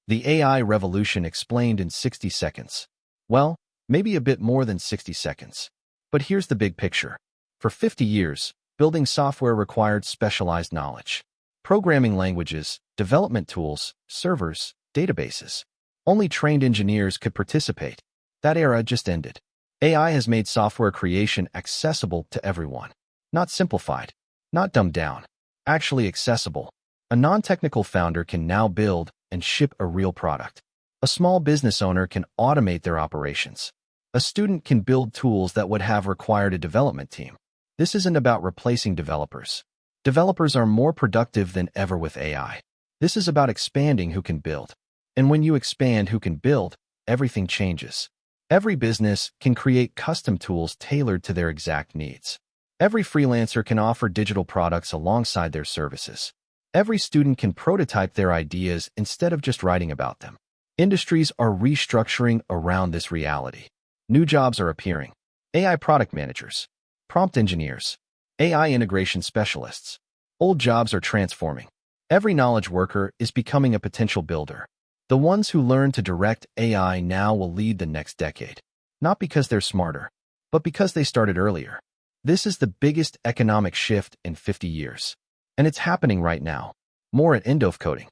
The AI revolution explained in 60 seconds. Well, maybe a bit more than 60 seconds. But here's the big picture. For 50 years, building software required specialized knowledge. Programming languages, development tools, servers, databases. Only trained engineers could participate. That era just ended. AI has made software creation accessible to everyone. Not simplified, not dumbed down, actually accessible. A non-technical founder can now build and ship a real product. A small business owner can automate their operations. A student can build tools that would have required a development team. This isn't about replacing developers. Developers are more productive than ever with AI. This is about expanding who can build. And when you expand who can build, everything changes. Every business can create custom tools tailored to their exact needs. Every freelancer can offer digital products alongside their services. Every student can prototype their ideas instead of just writing about them. Industries are restructuring around this reality. New jobs are appearing. AI product managers, prompt engineers, AI integration specialists. Old jobs are transforming. Every knowledge worker is becoming a potential builder. The ones who learn to direct AI now will lead the next decade. Not because they're smarter, but because they started earlier. This is the biggest economic shift in 50 years. And it's happening right now. More at End of Coding.